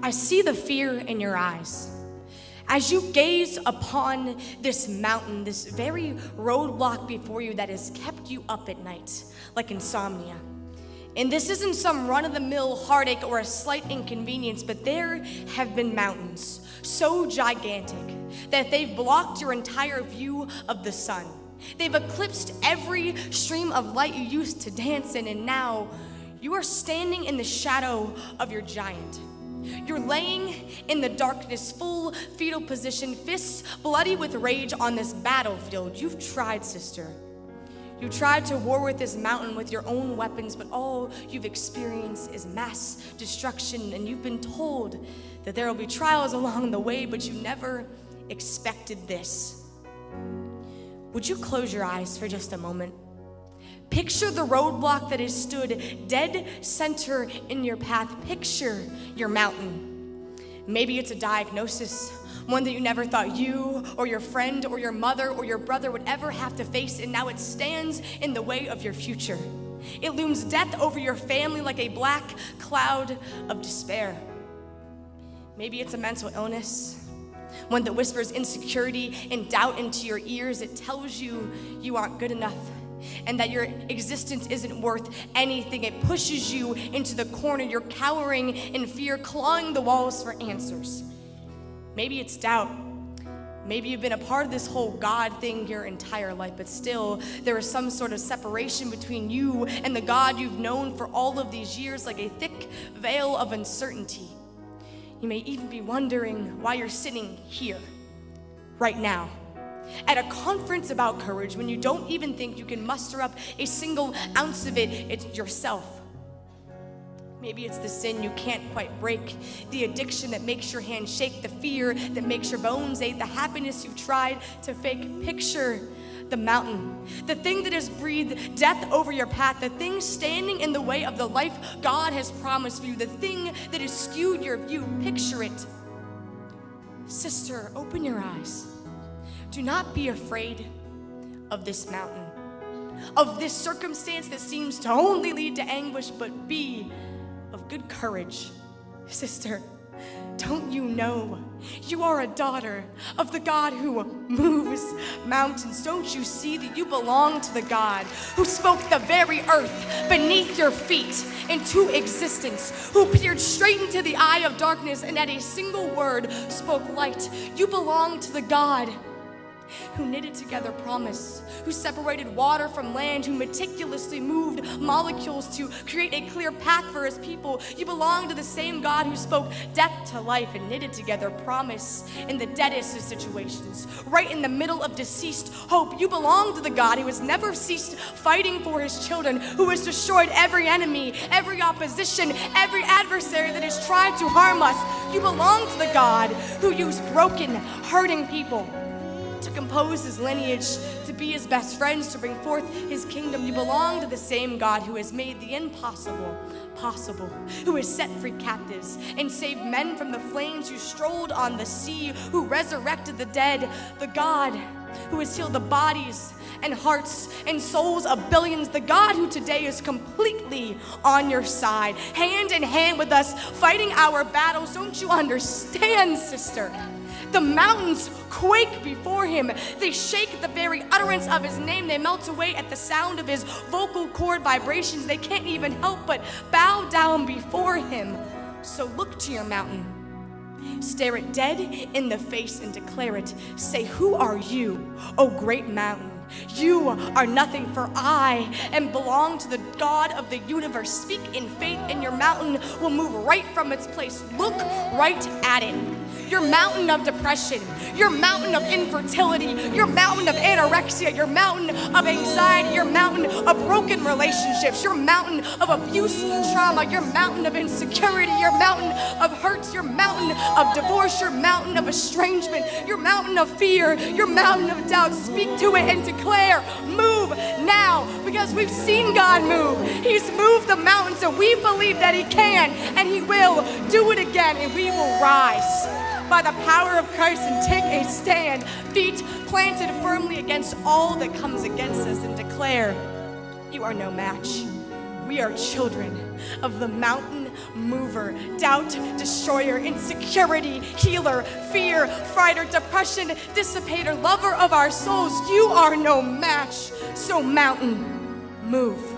I see the fear in your eyes. As you gaze upon this mountain, this very roadblock before you that has kept you up at night, like insomnia. And this isn't some run-of-the-mill heartache or a slight inconvenience, but there have been mountains so gigantic that they've blocked your entire view of the sun. They've eclipsed every stream of light you used to dance in, and now you are standing in the shadow of your giant. You're laying in the darkness, full fetal position, fists bloody with rage on this battlefield. You've tried, sister. You tried to war with this mountain with your own weapons, but all you've experienced is mass destruction, and you've been told that there will be trials along the way, but you never expected this. Would you close your eyes for just a moment? Picture the roadblock that has stood dead center in your path. Picture your mountain. Maybe it's a diagnosis, one that you never thought you or your friend or your mother or your brother would ever have to face, and now it stands in the way of your future. It looms death over your family like a black cloud of despair. Maybe it's a mental illness, one that whispers insecurity and doubt into your ears. It tells you you aren't good enough and that your existence isn't worth anything. It pushes you into the corner. You're cowering in fear, clawing the walls for answers. Maybe it's doubt. Maybe you've been a part of this whole God thing your entire life, but still there is some sort of separation between you and the God you've known for all of these years, like a thick veil of uncertainty. You may even be wondering why you're sitting here right now at a conference about courage when you don't even think you can muster up a single ounce of it yourself. Maybe it's the sin you can't quite break, the addiction that makes your hands shake, the fear that makes your bones ache, the happiness you've tried to fake. Picture the mountain, the thing that has breathed death over your path, the thing standing in the way of the life God has promised for you, the thing that has skewed your view. Picture it. Sister, open your eyes. Do not be afraid of this mountain, of this circumstance that seems to only lead to anguish, but be of good courage. Sister, don't you know you are a daughter of the God who moves mountains? Don't you see that you belong to the God who spoke the very earth beneath your feet into existence, who peered straight into the eye of darkness and at a single word spoke light? You belong to the God who knitted together promise, who separated water from land, who meticulously moved molecules to create a clear path for his people. You belong to the same God who spoke death to life and knitted together promise in the deadest of situations, right in the middle of deceased hope. You belong to the God who has never ceased fighting for his children, who has destroyed every enemy, every opposition, every adversary that has tried to harm us. You belong to the God who used broken, hurting people to compose his lineage, to be his best friends, to bring forth his kingdom. You belong to the same God who has made the impossible possible, who has set free captives and saved men from the flames, who strolled on the sea, who resurrected the dead, the God who has healed the bodies and hearts and souls of billions, the God who today is completely on your side, hand in hand with us, fighting our battles. Don't you understand, sister? The mountains quake before him. They shake at the very utterance of his name. They melt away at the sound of his vocal cord vibrations. They can't even help but bow down before him. So look to your mountain. Stare it dead in the face and declare it. Say, who are you, O great mountain? You are nothing, for I am belong to the God of the universe. Speak in faith and your mountain will move right from its place. Look right at it. Your mountain of depression, your mountain of infertility, your mountain of anorexia, your mountain of anxiety, your mountain of broken relationships, your mountain of abuse, trauma, your mountain of insecurity, your mountain of hurts, your mountain of divorce, your mountain of estrangement, your mountain of fear, your mountain of doubt. Speak to it and declare, move now, because we've seen God move. He's moved the mountains, and we believe that he can and he will do it again, and we will rise by the power of Christ and take a stand, feet planted firmly against all that comes against us, and declare, you are no match We are children of the mountain mover, doubt destroyer, insecurity healer, fear fighter, depression dissipator, lover of our souls. You are no match, so mountain move.